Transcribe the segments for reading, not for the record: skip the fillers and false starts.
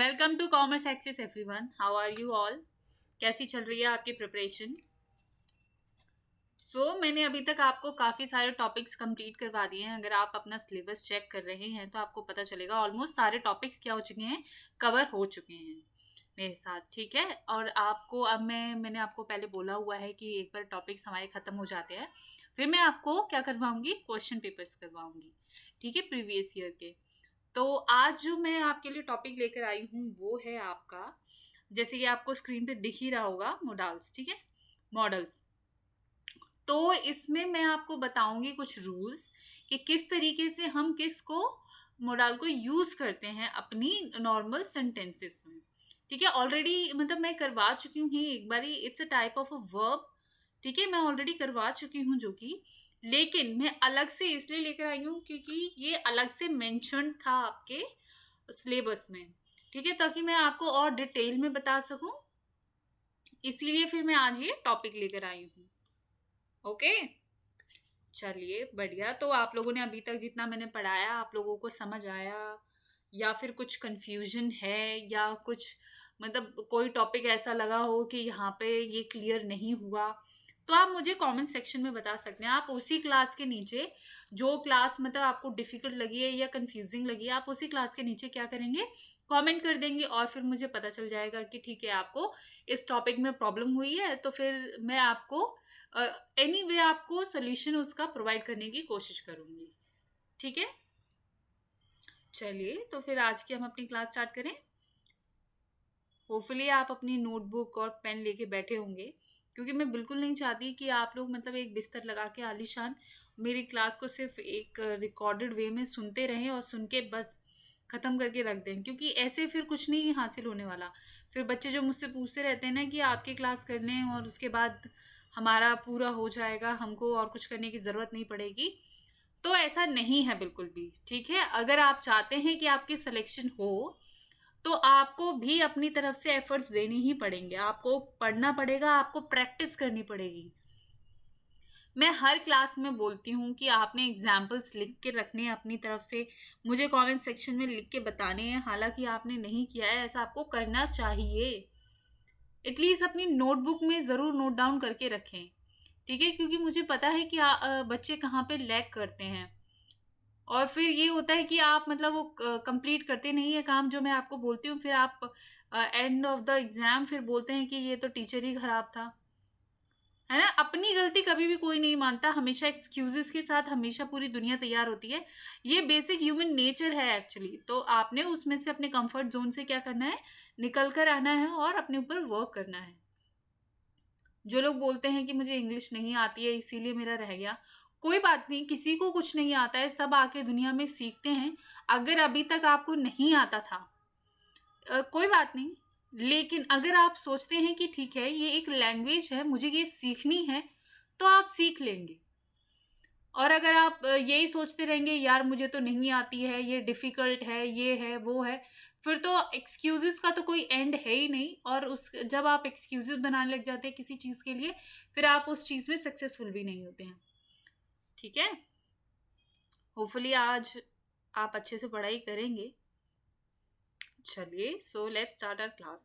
Welcome to commerce access everyone. How are you all? कैसी चल रही है आपकी प्रिपरेशन? मैंने अभी तक आपको काफ़ी सारे टॉपिक्स कंप्लीट करवा दिए हैं। अगर आप अपना सिलेबस चेक कर रहे हैं तो आपको पता चलेगा ऑलमोस्ट सारे टॉपिक्स क्या हो चुके हैं, कवर हो चुके हैं मेरे साथ। ठीक है, और आपको अब मैंने आपको पहले बोला हुआ है कि एक बार टॉपिक्स हमारे ख़त्म हो जाते हैं फिर मैं आपको क्या करवाऊंगी, क्वेश्चन पेपर्स करवाऊंगी। ठीक है, प्रीवियस ईयर के। तो आज जो मैं आपके लिए टॉपिक लेकर आई हूँ वो है आपका, जैसे कि आपको स्क्रीन पे दिख ही रहा होगा, मॉडल्स। ठीक है, मॉडल्स। तो इसमें मैं आपको बताऊंगी कुछ रूल्स कि किस तरीके से हम किसको, मॉडल को यूज करते हैं अपनी नॉर्मल सेंटेंसेस में। ठीक है, ऑलरेडी मतलब मैं करवा चुकी हूँ एक बारी। It's a type of a verb. ठीक है, मैं ऑलरेडी करवा चुकी हूँ जो कि, लेकिन मैं अलग से इसलिए लेकर आई हूँ क्योंकि ये अलग से मेंशन था आपके सिलेबस में। ठीक है, ताकि मैं आपको और डिटेल में बता सकूं, इसीलिए फिर मैं आज ये टॉपिक लेकर आई हूँ। ओके, चलिए बढ़िया। तो आप लोगों ने अभी तक जितना मैंने पढ़ाया आप लोगों को समझ आया, या फिर कुछ कंफ्यूजन है, या कुछ मतलब कोई टॉपिक ऐसा लगा हो कि यहाँ पे ये क्लियर नहीं हुआ, तो आप मुझे कमेंट सेक्शन में बता सकते हैं। आप उसी क्लास के नीचे, जो क्लास मतलब आपको डिफिकल्ट लगी है या कंफ्यूजिंग लगी है, आप उसी क्लास के नीचे क्या करेंगे, कमेंट कर देंगे, और फिर मुझे पता चल जाएगा कि ठीक है आपको इस टॉपिक में प्रॉब्लम हुई है, तो फिर मैं आपको एनीवे आपको सोल्यूशन उसका प्रोवाइड करने की कोशिश करूंगी। ठीक है, चलिए तो फिर आज की हम अपनी क्लास स्टार्ट करें। होपफुली आप अपनी नोटबुक और पेन लेके बैठे होंगे, क्योंकि मैं बिल्कुल नहीं चाहती कि आप लोग मतलब एक बिस्तर लगा के आलीशान मेरी क्लास को सिर्फ एक रिकॉर्डेड वे में सुनते रहें और सुन के बस ख़त्म करके रख दें, क्योंकि ऐसे फिर कुछ नहीं हासिल होने वाला। फिर बच्चे जो मुझसे पूछते रहते हैं ना कि आपकी क्लास कर लें और उसके बाद हमारा पूरा हो जाएगा, हमको और कुछ करने की ज़रूरत नहीं पड़ेगी, तो ऐसा नहीं है बिल्कुल भी। ठीक है, अगर आप चाहते हैं कि आपकी सिलेक्शन हो तो आपको भी अपनी तरफ से एफर्ट्स देने ही पड़ेंगे, आपको पढ़ना पड़ेगा, आपको प्रैक्टिस करनी पड़ेगी। मैं हर क्लास में बोलती हूँ कि आपने एग्जाम्पल्स लिख के रखने हैं अपनी तरफ से, मुझे कमेंट सेक्शन में लिख के बताने हैं। हालांकि आपने नहीं किया है, ऐसा आपको करना चाहिए। एटलीस्ट अपनी नोटबुक में ज़रूर नोट डाउन करके रखें। ठीक है, क्योंकि मुझे पता है कि बच्चे कहाँ पे लैग करते हैं, और फिर ये होता है कि आप मतलब वो कंप्लीट करते नहीं है काम जो मैं आपको बोलती हूँ, फिर आप एंड ऑफ द एग्जाम फिर बोलते हैं कि ये तो टीचर ही खराब था। है ना, अपनी गलती कभी भी कोई नहीं मानता, हमेशा एक्सक्यूजेस के साथ हमेशा पूरी दुनिया तैयार होती है। ये बेसिक ह्यूमन नेचर है एक्चुअली। तो आपने उसमें से अपने कंफर्ट जोन से क्या करना है, निकल कर आना है और अपने ऊपर वर्क करना है। जो लोग बोलते हैं कि मुझे इंग्लिश नहीं आती है इसीलिए मेरा रह गया, कोई बात नहीं, किसी को कुछ नहीं आता है, सब आके दुनिया में सीखते हैं। अगर अभी तक आपको नहीं आता था, कोई बात नहीं, लेकिन अगर आप सोचते हैं कि ठीक है ये एक लैंग्वेज है, मुझे ये सीखनी है, तो आप सीख लेंगे। और अगर आप यही सोचते रहेंगे यार मुझे तो नहीं आती है, ये डिफ़िकल्ट है, ये है, वो है, फिर तो एक्सक्यूज़ेस का तो कोई एंड है ही नहीं। और उस जब आप एक्सक्यूज़ेस बनाने लग जाते हैं किसी चीज़ के लिए, फिर आप उस चीज़ में सक्सेसफुल भी नहीं होते हैं। ठीक है, होपफुली आज आप अच्छे से पढ़ाई करेंगे। चलिए, so let's start our class.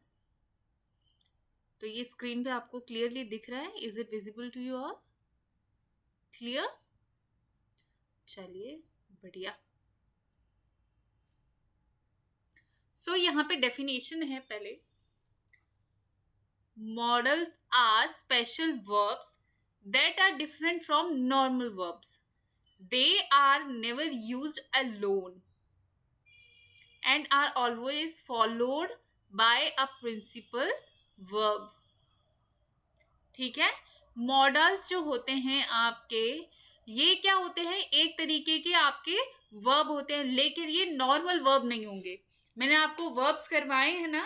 तो ये स्क्रीन पे आपको क्लियरली दिख रहा है? Is it visible to you all? Clear? चलिए बढ़िया। यहाँ पे डेफिनेशन है पहले। Modals are special verbs that are different from normal verbs. They are never used alone and are always followed by a principal verb. ठीक है, models जो होते हैं आपके, ये क्या होते हैं, एक तरीके के आपके वर्ब होते हैं, लेकिन ये नॉर्मल वर्ब नहीं होंगे। मैंने आपको वर्ब्स करवाए हैं ना,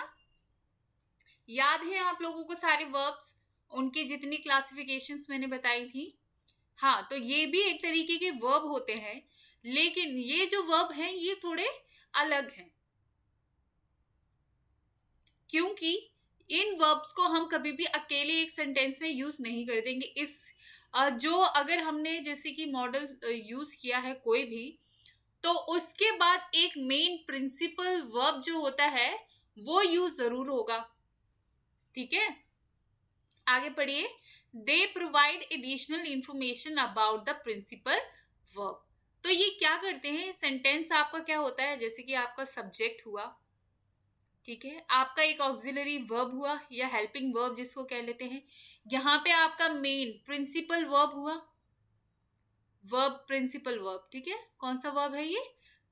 याद है आप लोगों को सारे वर्ब्स, उनकी जितनी क्लासिफिकेशंस मैंने बताई थी? हाँ, तो ये भी एक तरीके के वर्ब होते हैं, लेकिन ये जो वर्ब हैं ये थोड़े अलग हैं, क्योंकि इन वर्ब्स को हम कभी भी अकेले एक सेंटेंस में यूज नहीं कर देंगे। इस जो अगर हमने जैसे कि मॉडल यूज किया है कोई भी, तो उसके बाद एक मेन प्रिंसिपल वर्ब जो होता है वो यूज जरूर होगा। ठीक है, आगे पढ़िए। They provide additional information about the principal verb. तो ये क्या करते हैं, सेंटेंस आपका क्या होता है, जैसे कि आपका सब्जेक्ट हुआ, ठीक है, आपका एक ऑक्सिलरी वर्ब हुआ या हेल्पिंग वर्ब जिसको कह लेते हैं, यहाँ पे आपका मेन प्रिंसिपल वर्ब हुआ, वर्ब प्रिंसिपल वर्ब, ठीक है, कौन सा वर्ब है ये,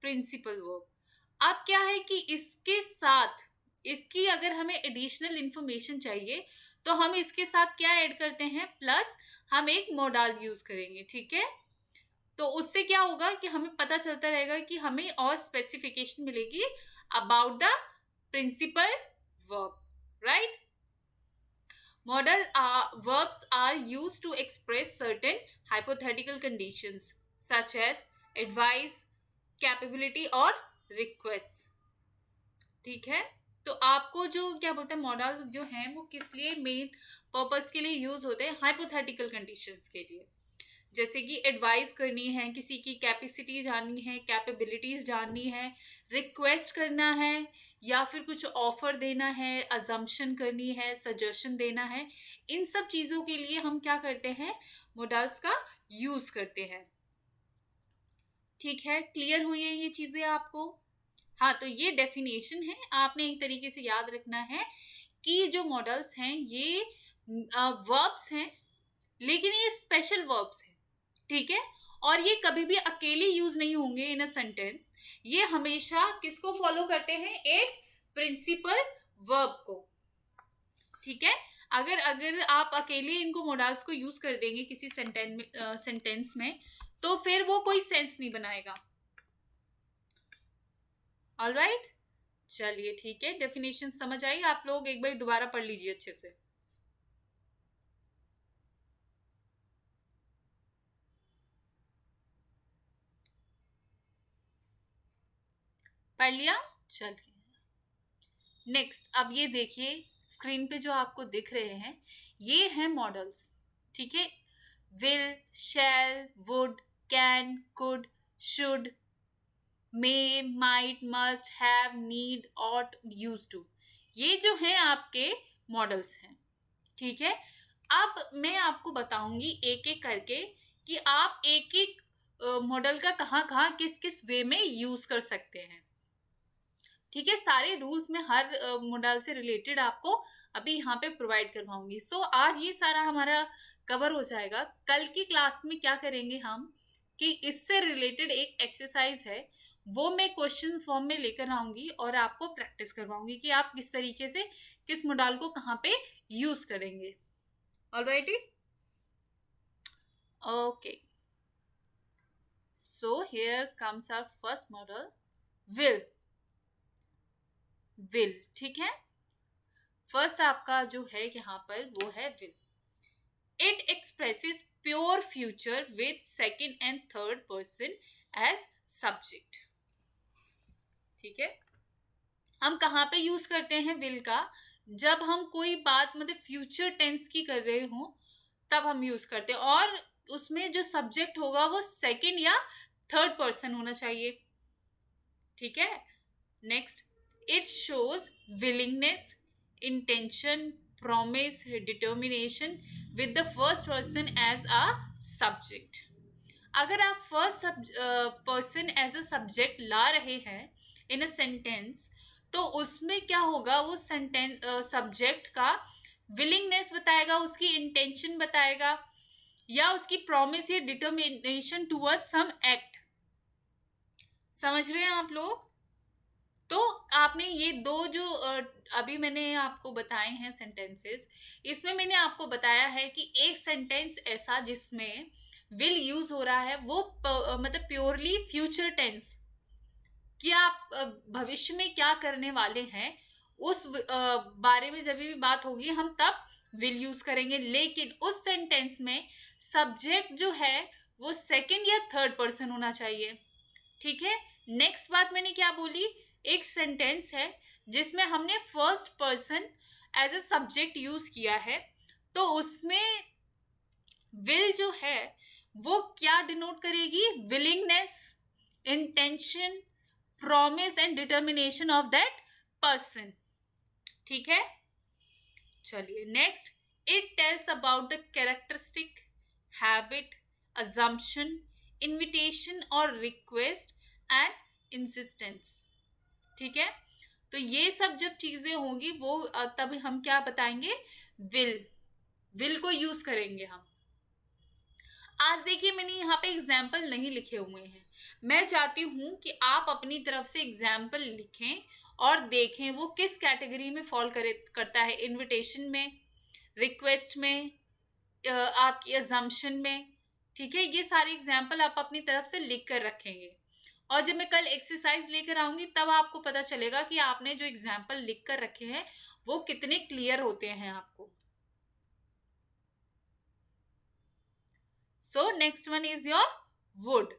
प्रिंसिपल वर्ब। अब क्या है कि इसके साथ इसकी अगर हमें एडिशनल इंफॉर्मेशन चाहिए तो हम इसके साथ क्या ऐड करते हैं, प्लस हम एक मोडाल यूज करेंगे, ठीक है। तो उससे क्या होगा कि हमें पता चलता रहेगा कि हमें और स्पेसिफिकेशन मिलेगी about the principal verb, right. Modal verbs are used to express certain hypothetical conditions such as advice, capability और requests, ठीक है। तो आपको जो क्या बोलते हैं मॉडल जो है वो किस लिए मेन पर्पस के लिए यूज होते हैं, हाइपोथेटिकल कंडीशंस के लिए, जैसे कि एडवाइस करनी है, किसी की कैपेसिटी जाननी है, कैपेबिलिटीज जाननी है, रिक्वेस्ट करना है, या फिर कुछ ऑफर देना है, अजम्पशन करनी है, सजेशन देना है, इन सब चीजों के लिए हम क्या करते हैं, मोडल्स का यूज करते हैं। ठीक है, क्लियर हुई है ये चीजें आपको। हाँ, तो ये डेफिनेशन है, आपने एक तरीके से याद रखना है कि जो मॉडल्स हैं ये वर्ब्स हैं, लेकिन ये स्पेशल वर्ब्स हैं, ठीक है, और ये कभी भी अकेले यूज नहीं होंगे इन अ सेंटेंस, ये हमेशा किसको फॉलो करते हैं, एक प्रिंसिपल वर्ब को, ठीक है। अगर अगर आप अकेले इनको मोडाल्स को यूज कर देंगे किसी सेंटेंस में तो फिर वो कोई सेंस नहीं बनाएगा। ऑलराइट, चलिए ठीक है, डेफिनेशन समझ आई, आप लोग एक बार दोबारा पढ़ लीजिए अच्छे से। पढ़ लिया, चलिए नेक्स्ट। अब ये देखिए स्क्रीन पे जो आपको दिख रहे हैं ये हैं मॉडल्स, ठीक है, will, shall, would, can, could, should, may, might, must, have, need, ought, used to, ये जो हैं आपके मॉडल्स हैं, ठीक है। अब मैं आपको बताऊंगी एक एक करके कि आप एक एक मॉडल का कहाँ कहाँ किस किस वे में यूज कर सकते हैं, ठीक है। सारे रूल्स में हर मॉडल से रिलेटेड आपको अभी यहाँ पे प्रोवाइड करवाऊंगी। सो आज ये सारा हमारा कवर हो जाएगा। कल की क्लास में क्या करेंगे हम कि इससे रिलेटेड एक एक्सरसाइज है वो मैं क्वेश्चन फॉर्म में लेकर आऊंगी और आपको प्रैक्टिस करवाऊंगी कि आप किस तरीके से किस मॉडल को कहाँ पे यूज करेंगे। Alrighty, okay, so here comes our first model, will. Will, ठीक है, फर्स्ट आपका जो है यहाँ पर वो है will. It expresses pure future with second and third person as subject, ठीक है। हम कहाँ पे यूज करते हैं विल का, जब हम कोई बात मतलब फ्यूचर टेंस की कर रहे हो तब हम यूज करते हैं, और उसमें जो सब्जेक्ट होगा वो सेकंड या थर्ड पर्सन होना चाहिए, ठीक है। Next, it shows willingness, intention, promise, determination with the first person as a subject। अगर आप first person as a subject ला रहे हैं इन अ सेंटेंस तो उसमें क्या होगा, वो सेंटेंस सब्जेक्ट का विलिंगनेस बताएगा, उसकी इंटेंशन बताएगा, या उसकी प्रॉमिस या डिटर्मिनेशन टुवर्ड्स सम एक्ट। समझ रहे हैं आप लोग। तो आपने ये दो जो अभी मैंने आपको बताए हैं सेंटेंसेस, इसमें मैंने आपको बताया है कि एक सेंटेंस ऐसा जिसमें विल यूज हो रहा है वो मतलब प्योरली फ्यूचर टेंस, कि आप भविष्य में क्या करने वाले हैं उस बारे में जब भी बात होगी हम तब विल यूज करेंगे, लेकिन उस सेंटेंस में सब्जेक्ट जो है वो सेकंड या थर्ड पर्सन होना चाहिए, ठीक है। नेक्स्ट बात मैंने क्या बोली, एक सेंटेंस है जिसमें हमने first person as a subject use किया है तो उसमें विल जो है वो क्या डिनोट करेगी, willingness, intention, promise and determination of that person, ठीक है, चलिए next, it tells about the characteristic, habit, assumption, invitation और रिक्वेस्ट एंड इंसिस्टेंस। ठीक है, तो ये सब जब चीजें होंगी वो तब हम क्या बताएंगे, विल को यूज करेंगे हम। आज देखिए मैंने यहाँ पे एग्जाम्पल नहीं लिखे हुए हैं, मैं चाहती हूँ कि आप अपनी तरफ से एग्जाम्पल लिखें और देखें वो किस कैटेगरी में फॉल करता है, इनविटेशन में, रिक्वेस्ट में, आपकी अजम्पशन में। ठीक है, ये सारे एग्जाम्पल आप अपनी तरफ से लिख कर रखेंगे और जब मैं कल एक्सरसाइज लेकर आऊंगी तब आपको पता चलेगा कि आपने जो एग्जाम्पल लिख कर रखे हैं वो कितने क्लियर होते हैं आपको। So next one is your would.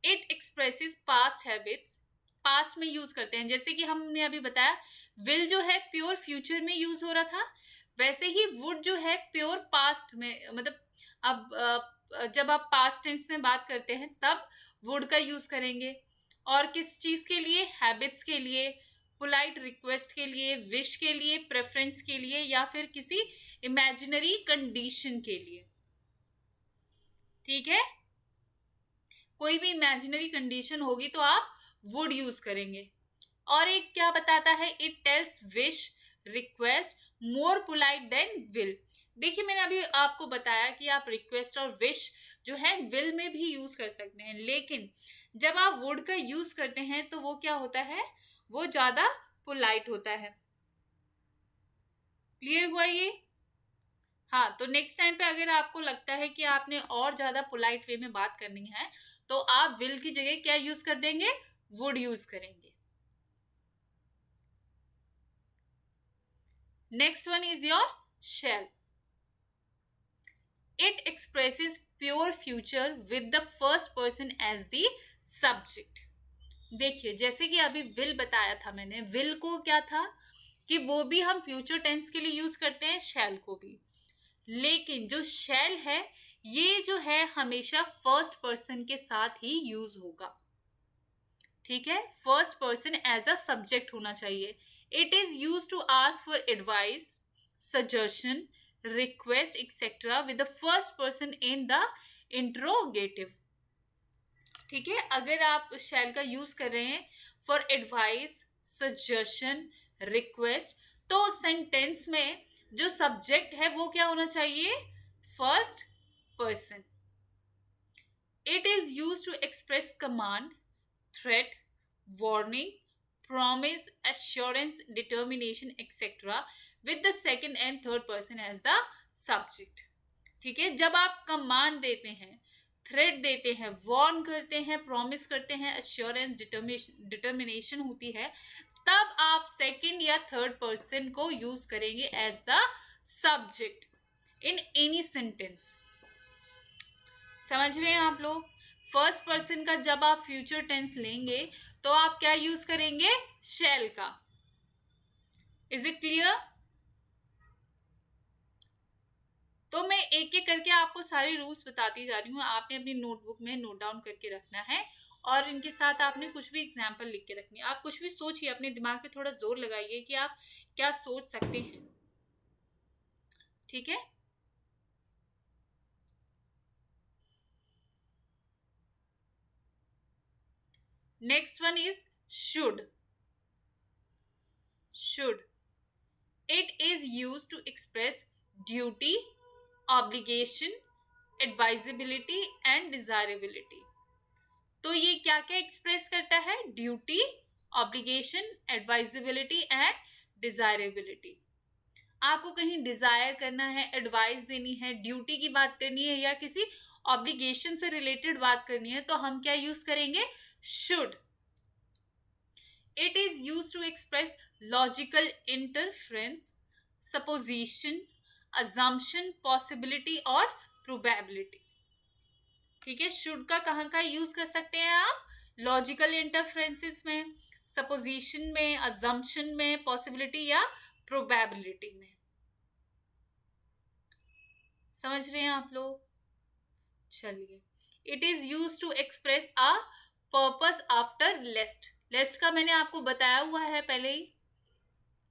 It expresses past habits, past में यूज करते हैं, जैसे कि हमने अभी बताया विल जो है प्योर फ्यूचर में यूज हो रहा था, वैसे ही वुड जो है प्योर पास्ट में, मतलब अब जब आप पास्ट टेंस में बात करते हैं तब वुड का यूज करेंगे। और किस चीज के लिए, हैबिट्स के लिए, पोलाइट रिक्वेस्ट के लिए, विश के लिए, प्रेफरेंस के लिए, या फिर किसी इमेजिनरी कंडीशन के लिए। ठीक है, कोई भी इमेजिनरी कंडीशन होगी तो आप वुड यूज करेंगे। और एक क्या बताता है, it tells wish, request more polite than will. देखिए मैंने अभी आपको बताया कि आप रिक्वेस्ट और विश जो है विल में भी यूज कर सकते हैं, लेकिन जब आप वुड का यूज करते हैं तो वो क्या होता है, वो ज्यादा पोलाइट होता है। क्लियर हुआ ये? हाँ, तो नेक्स्ट टाइम पे अगर आपको लगता है कि आपने और ज्यादा पोलाइट वे में बात करनी है तो आप विल की जगह क्या यूज कर देंगे, वुड यूज करेंगे। Next one is your shall. It expresses pure future with the first person as the subject. देखिए जैसे कि अभी विल बताया था मैंने, विल को क्या था कि वो भी हम फ्यूचर टेंस के लिए यूज करते हैं, शैल को भी, लेकिन जो शैल है ये जो है हमेशा फर्स्ट पर्सन के साथ ही यूज होगा। ठीक है, first person as a subject होना चाहिए। It is use to ask for advice, suggestion, request etcetera with the first person in the interrogative. ठीक है, अगर आप शैल का यूज कर रहे हैं फॉर एडवाइस, सजेशन, रिक्वेस्ट, तो सेंटेंस में जो सब्जेक्ट है वो क्या होना चाहिए, first person. It is use to express command, threat, warning, promise, assurance, determination, etc. with the second and third person as the subject. ठीक है, जब आप कमांड देते हैं, थ्रेट देते हैं, वार्न करते हैं, प्रॉमिस करते हैं, अश्योरेंस, डिटर्मिनेशन होती है, तब आप सेकंड या थर्ड पर्सन को यूज करेंगे as the subject in any sentence. समझ रहे हैं आप लोग? फर्स्ट पर्सन का जब आप फ्यूचर टेंस लेंगे तो आप क्या यूज करेंगे, शैल का। Is it clear? तो मैं एक एक करके आपको सारे रूल्स बताती जा रही हूँ, आपने अपनी नोटबुक में नोट डाउन करके रखना है और इनके साथ आपने कुछ भी एग्जाम्पल लिख के रखनी है। आप कुछ भी सोचिए, अपने दिमाग पे थोड़ा जोर लगाइए कि आप क्या सोच सकते हैं। ठीक है, next one is should. Should, it is used to express duty, obligation, advisability and desirability। तो ये क्या क्या एक्सप्रेस करता है, ड्यूटी, ऑब्लिगेशन, एडवाइजेबिलिटी एंड डिजायरेबिलिटी। आपको कहीं डिजायर करना है, एडवाइस देनी है, ड्यूटी की बात करनी है या किसी ऑब्लिगेशन से रिलेटेड बात करनी है तो हम क्या यूज करेंगे, should. It is used to express logical inference, supposition, assumption, possibility और probability। ठीक है, शुड का कहाँ का यूज कर सकते हैं आप, लॉजिकल इंटरफ्रेंसेस में, सपोजिशन में, अजम्पशन में, पॉसिबिलिटी या प्रोबेबिलिटी में। समझ रहे हैं आप लोग? चलिए, it is use to express a purpose after list. Lest का मैंने आपको बताया हुआ है पहले ही,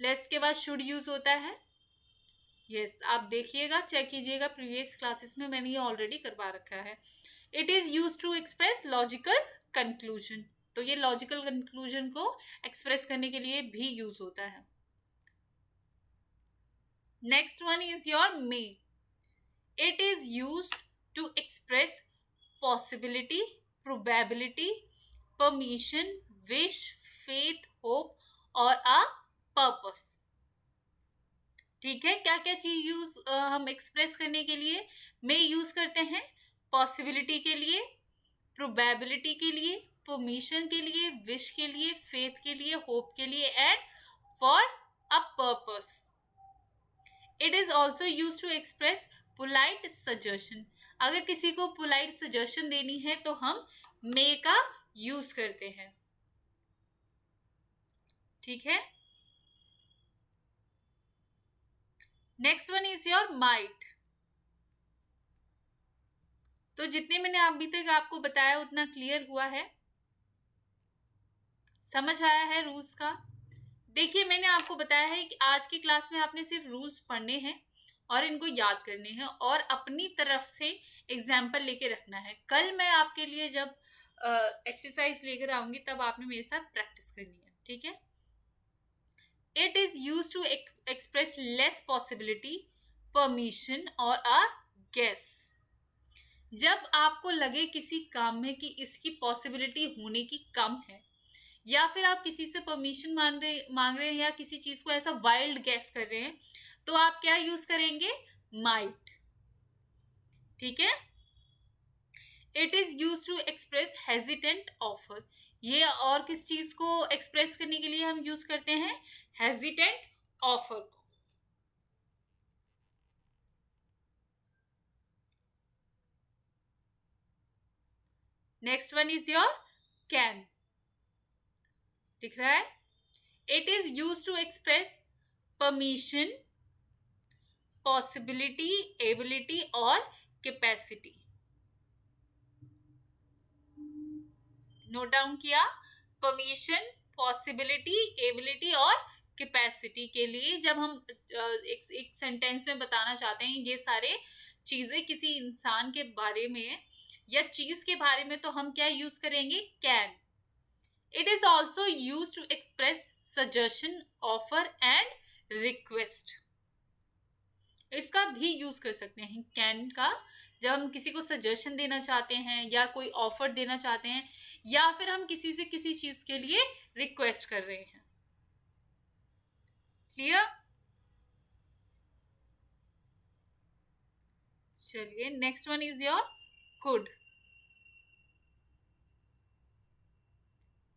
लेस्ट के बाद शुड यूज होता है। यस, आप देखिएगा, चेक कीजिएगा, प्रीवियस क्लासेस में मैंने ये ऑलरेडी करवा रखा है। It is use to express logical conclusion, तो ये लॉजिकल कंक्लूजन को एक्सप्रेस करने के लिए भी यूज होता है। Next one is your may. It is use to express possibility, probability, permission, wish, faith, hope और a purpose। ठीक है, क्या क्या चीज यूज हम एक्सप्रेस करने के लिए में यूज करते हैं? पॉसिबिलिटी के लिए, प्रोबेबिलिटी के लिए, परमिशन के लिए, विश के लिए, फेथ के लिए, होप के लिए and for a purpose. It is also use to express polite suggestion. अगर किसी को पोलाइट सजेशन देनी है तो हम मे का यूज करते हैं। ठीक है, next one is your might. तो जितने मैंने अभी तक आपको बताया उतना क्लियर हुआ है, समझ आया है रूल्स का? देखिए, मैंने आपको बताया है कि आज की क्लास में आपने सिर्फ रूल्स पढ़ने हैं और इनको याद करने हैं और अपनी तरफ से एग्जाम्पल लेके रखना है। कल मैं आपके लिए जब एक्सरसाइज लेकर आऊंगी तब आपने मेरे साथ प्रैक्टिस करनी है। ठीक है, it is use to express less possibility, permission और अ गेस। जब आपको लगे किसी काम में कि इसकी पॉसिबिलिटी होने की कम है, या फिर आप किसी से परमिशन मांग रहे हैं या किसी चीज को ऐसा वाइल्ड गैस कर रहे हैं, तो आप क्या यूज करेंगे? माइट। ठीक है, it is use to express hesitant offer. ये और किस चीज को एक्सप्रेस करने के लिए हम यूज करते हैं? हेजिटेंट ऑफर को। Next one is your can. दिख रहा है? It is use to express permission, possibility, ability और कैपेसिटी। नोट डाउन किया? परमिशन, पॉसिबिलिटी, एबिलिटी और कैपेसिटी के लिए जब हम एक सेंटेंस में बताना चाहते हैं ये सारे चीजें किसी इंसान के बारे में या चीज के बारे में, तो हम क्या यूज करेंगे? Can. It is also use to express suggestion, offer and request. इसका भी यूज कर सकते हैं कैन का, जब हम किसी को सजेशन देना चाहते हैं या कोई ऑफर देना चाहते हैं या फिर हम किसी से किसी चीज के लिए रिक्वेस्ट कर रहे हैं। क्लियर? चलिए, next one is your could.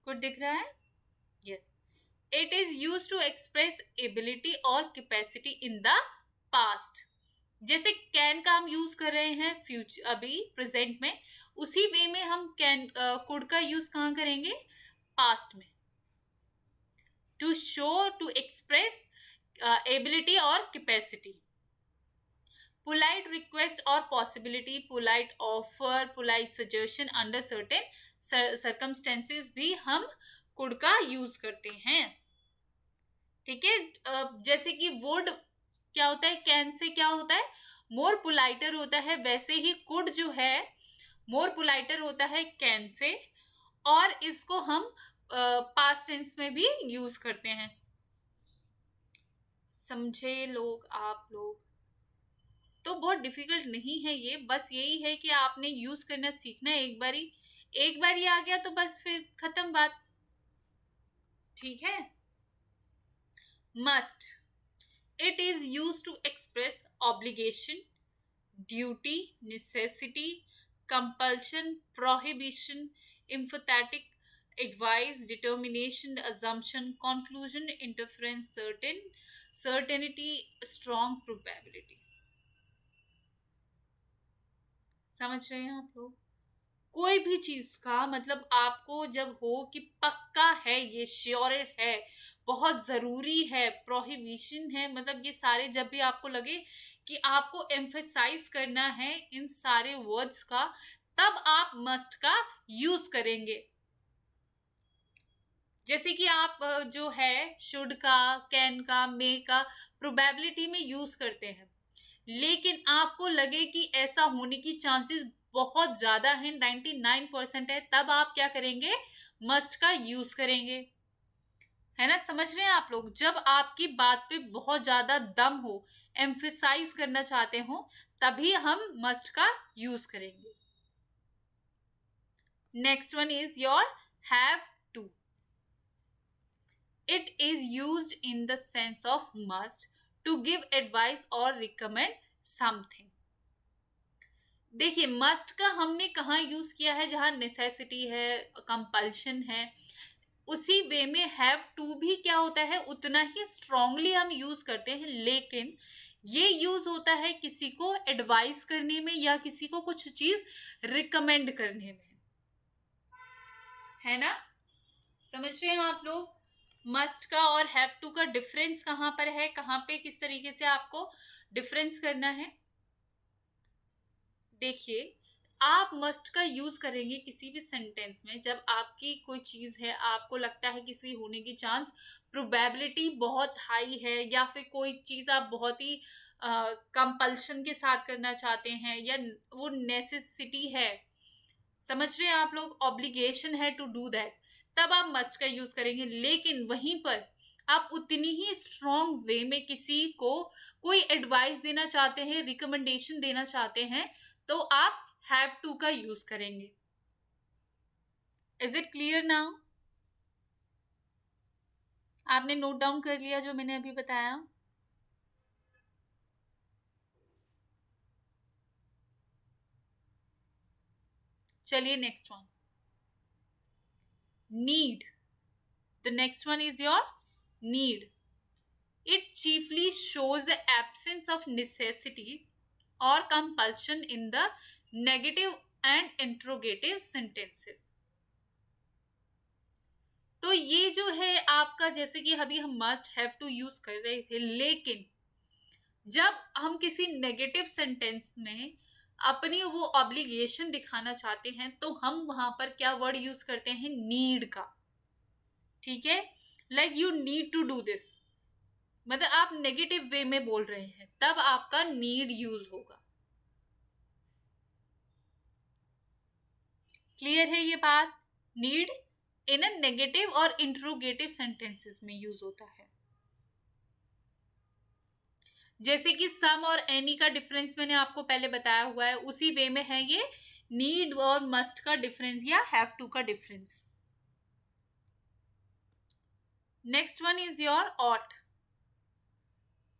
Could दिख रहा है? Yes, it is use to express ability और कैपेसिटी इन द पास्ट। जैसे कैन का हम यूज कर रहे हैं फ्यूचर, अभी प्रेजेंट में, उसी वे में हम कैन कुड का यूज कहाँ करेंगे? पास्ट में। To show, to express ability और कैपेसिटी। पोलाइट रिक्वेस्ट और possibility, polite offer, polite suggestion under certain circumstances भी हम कुड का यूज करते हैं। ठीक है, जैसे कि वुड क्या होता है? कैन से क्या होता है? मोर पोलाइटर होता है, वैसे ही कुड जो है मोर पोलाइटर होता है कैन से, और इसको हम पास्ट टेंस में भी यूज करते हैं। समझे लोग? आप लोग तो बहुत डिफिकल्ट नहीं है ये, बस यही है कि आपने यूज करना सीखना है। एक बार ही आ गया तो बस फिर खत्म बात। ठीक है, must. It is use to express obligation, duty, necessity, compulsion, prohibition, emphatic, advice, determination, assumption, conclusion, interference, certainty, strong probability। समझ रहे हैं आप लोग? कोई भी चीज का मतलब आपको जब हो कि पक्का है, ये श्योर है, बहुत जरूरी है, प्रोहिबिशन है, मतलब ये सारे जब भी आपको लगे कि आपको एम्फेसाइज करना है इन सारे वर्ड्स का, तब आप मस्ट का यूज करेंगे। जैसे कि आप जो है शुड का, कैन का, मे का प्रोबेबिलिटी में यूज करते हैं, लेकिन आपको लगे कि ऐसा होने की चांसेस बहुत ज्यादा है, 99% है, तब आप क्या करेंगे, मस्ट का यूज करेंगे। है ना, समझ रहे हैं आप लोग? जब आपकी बात पे बहुत ज्यादा दम हो, एम्फेसाइज करना चाहते हो, तभी हम मस्ट का यूज करेंगे। Next one is your have to. It is used in the sense of must to give advice or recommend something. देखिए, मस्ट का हमने कहाँ यूज किया है, जहां नेसेसिटी है, कंपल्शन है, उसी वे में हैव टू भी क्या होता है, उतना ही स्ट्रांगली हम यूज करते हैं, लेकिन ये यूज होता है किसी को एडवाइस करने में या किसी को कुछ चीज रिकमेंड करने में। है ना, समझ रहे हैं आप लोग? मस्ट का और हैव टू का डिफरेंस कहां पर है, कहां पे किस तरीके से आपको डिफरेंस करना है। देखिए, आप मस्ट का यूज करेंगे किसी भी सेंटेंस में जब आपकी कोई चीज है, आपको लगता है किसी होने की चांस, प्रोबेबिलिटी बहुत हाई है, या फिर कोई चीज आप बहुत ही कंपल्शन के साथ करना चाहते हैं, या वो नेसेसिटी है, समझ रहे हैं आप लोग, ऑब्लिगेशन है टू डू दैट, तब आप मस्ट का यूज करेंगे। लेकिन वहीं पर आप उतनी ही स्ट्रॉन्ग वे में किसी को कोई एडवाइस देना चाहते हैं, रिकमेंडेशन देना चाहते हैं, तो आप हैव टू का यूज करेंगे। Is it clear now? आपने नोट डाउन कर लिया जो मैंने अभी बताया? चलिए next one, need. The next one is your need. It chiefly shows the absence of necessity or compulsion in the negative and interrogative sentences. तो ये जो है आपका, जैसे कि अभी हम must have to यूज कर रहे थे, लेकिन जब हम किसी नेगेटिव सेंटेंस में अपनी वो ऑब्लिगेशन दिखाना चाहते हैं, तो हम वहां पर क्या वर्ड यूज करते हैं, नीड का। ठीक है, like you need to do this, मतलब आप नेगेटिव वे में बोल रहे हैं, तब आपका नीड यूज होगा। क्लियर है ये बात? नीड इन अ नेगेटिव और इंट्रोगेटिव सेंटेंसेस में यूज होता है। जैसे कि सम और एनी का डिफरेंस मैंने आपको पहले बताया हुआ है, उसी वे में है ये नीड और मस्ट का डिफरेंस या हैव टू का difference. Next one is your ought.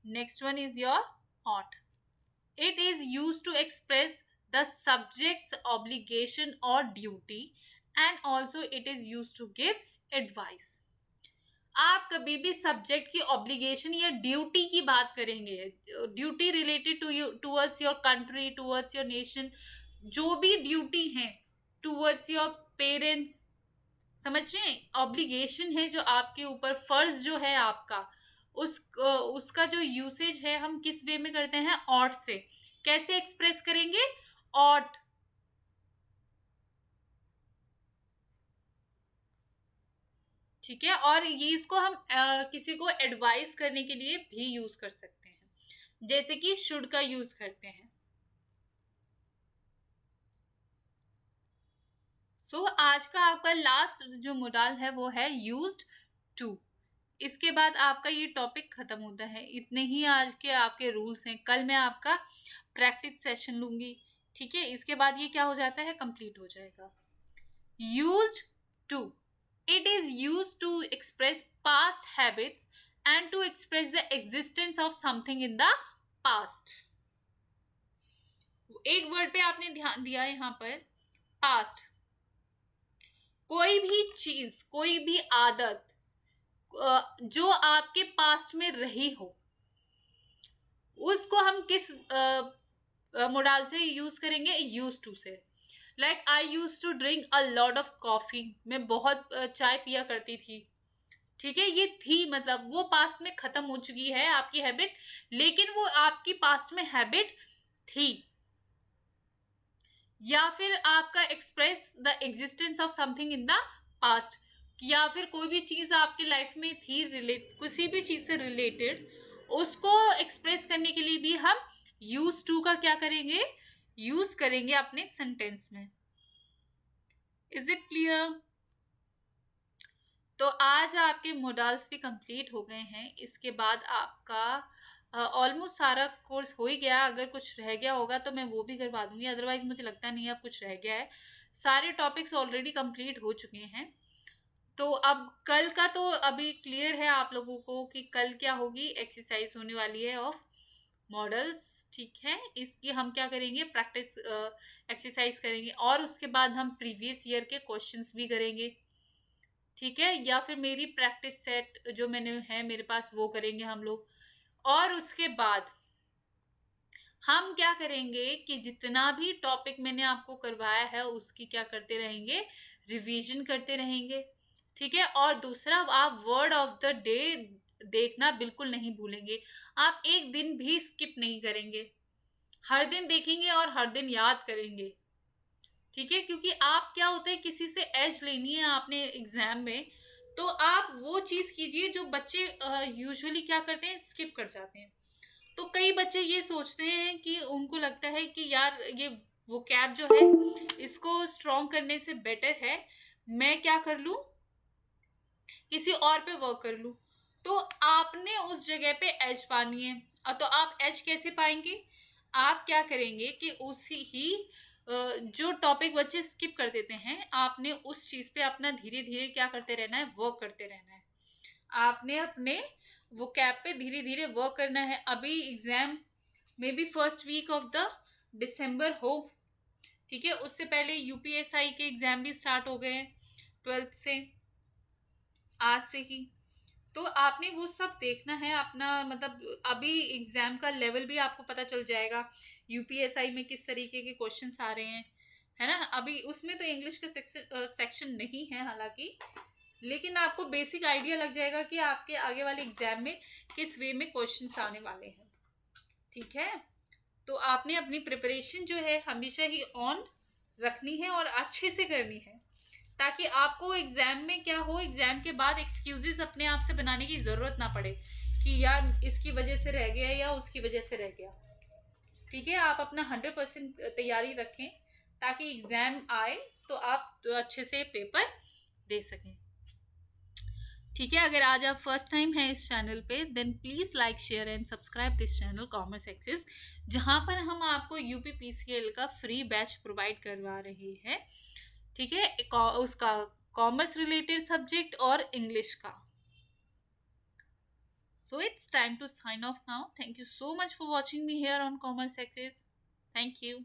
Next one is your ought. It is used to express the subject's obligation or duty, and also it is used to give advice. आप कभी भी subject की obligation या duty की बात करेंगे, duty related to you, towards your country, towards your nation, जो भी ड्यूटी है, टूवर्ड्स योर पेरेंट्स, समझ रहे हैं, ऑब्लिगेशन है जो आपके ऊपर, फर्ज जो है आपका, उसका जो यूसेज है हम किस वे में करते हैं, ऑट से। कैसे एक्सप्रेस करेंगे, ऑट। ठीक है, और ये इसको हम किसी को एडवाइस करने के लिए भी यूज कर सकते हैं, जैसे कि शुड का यूज करते हैं। आज का आपका लास्ट जो मोडाल है वो है यूज्ड टू। इसके बाद आपका ये टॉपिक खत्म होता है। इतने ही आज के आपके रूल्स हैं। कल मैं आपका प्रैक्टिस सेशन लूंगी, ठीक है? इसके बाद ये क्या हो जाता है, कंप्लीट हो जाएगा। Used to, it is used to express past habits and to express the existence of something in the past. एक वर्ड पे आपने ध्यान दिया यहाँ पर, पास्ट। कोई भी चीज, कोई भी आदत जो आपके पास्ट में रही हो, उसको हम किस मोडाल से यूज करेंगे, यूज टू से। Like I use to drink a lot of coffee, मैं बहुत चाय पिया करती थी। ठीक है, ये थी मतलब वो पास्ट में खत्म हो चुकी है आपकी हैबिट, लेकिन वो आपकी पास्ट में हैबिट थी। या फिर आपका express the existence of something in the past, या फिर कोई भी चीज़ आपकी लाइफ में थी किसी भी चीज़ से रिलेटेड, उसको एक्सप्रेस करने के लिए भी हम यूज टू का क्या करेंगे, यूज करेंगे अपने सेंटेंस में। Is it clear? तो आज आपके मॉडल्स भी कंप्लीट हो गए हैं। इसके बाद आपका ऑलमोस्ट सारा कोर्स हो ही गया। अगर कुछ रह गया होगा तो मैं वो भी करवा दूंगी, अदरवाइज मुझे लगता नहीं है अब कुछ रह गया है। सारे टॉपिक्स ऑलरेडी कंप्लीट हो चुके हैं। तो अब कल का तो अभी क्लियर है आप लोगों को कि कल क्या होगी, एक्सरसाइज होने वाली है ऑफ मॉडल्स। ठीक है, इसकी हम क्या करेंगे, प्रैक्टिस एक्सरसाइज करेंगे, और उसके बाद हम प्रीवियस ईयर के क्वेश्चंस भी करेंगे। ठीक है, या फिर मेरी प्रैक्टिस सेट जो मैंने है मेरे पास वो करेंगे हम लोग। और उसके बाद हम क्या करेंगे कि जितना भी टॉपिक मैंने आपको करवाया है उसकी क्या करते रहेंगे, रिवीजन करते रहेंगे। ठीक है, और दूसरा, आप वर्ड ऑफ द डे देखना बिल्कुल नहीं भूलेंगे। आप एक दिन भी स्किप नहीं करेंगे, हर दिन देखेंगे और हर दिन याद करेंगे। ठीक है, क्योंकि आप क्या होता है, किसी से एज लेनी है आपने एग्जाम में, तो आप वो चीज कीजिए जो बच्चे यूजुअली क्या करते हैं, स्किप कर जाते हैं। तो कई बच्चे ये सोचते हैं कि उनको लगता है कि यार ये वो कैब जो है इसको स्ट्रॉन्ग करने से बेटर है मैं क्या कर लूं, किसी और पे वर्क कर लूं। तो आपने उस जगह पे एज पानी है। तो आप एज कैसे पाएंगे, आप क्या करेंगे कि उसी ही जो टॉपिक बच्चे स्किप कर देते हैं, आपने उस चीज पे अपना धीरे धीरे क्या करते रहना है, वर्क करते रहना है। आपने अपने वो कैब पे धीरे धीरे वर्क करना है। अभी exam maybe first week of the December हो। ठीक है, उससे पहले यूपीएसआई के एग्जाम भी स्टार्ट हो गए हैं 12th से, आज से ही। तो आपने वो सब देखना है अपना, मतलब अभी एग्जाम का लेवल भी आपको पता चल जाएगा यूपीएसआई में किस तरीके के क्वेश्चंस आ रहे हैं, है ना। अभी उसमें तो इंग्लिश का सेक्शन नहीं है हालांकि, लेकिन आपको बेसिक आइडिया लग जाएगा कि आपके आगे वाले एग्जाम में किस वे में क्वेश्चंस आने वाले हैं। ठीक है, तो आपने अपनी प्रिपरेशन जो है हमेशा ही ऑन रखनी है और अच्छे से करनी है, ताकि आपको एग्जाम में क्या हो, एग्जाम के बाद एक्सक्यूजेस अपने आप से बनाने की जरूरत ना पड़े कि यार इसकी वजह से रह गया या उसकी वजह से रह गया। ठीक है, आप अपना 100% तैयारी रखें ताकि एग्जाम आए तो आप तो अच्छे से पेपर दे सकें। ठीक है, अगर आज आप फर्स्ट टाइम है इस चैनल पे, then please like share and subscribe this channel commerce access, जहां पर हम आपको यूपी पीसीएल का फ्री बैच प्रोवाइड करवा रहे हैं। ठीक है, उसका कॉमर्स रिलेटेड सब्जेक्ट और इंग्लिश का। So it's time to sign off now. Thank you so much for watching me here on Commerce Access. Thank you.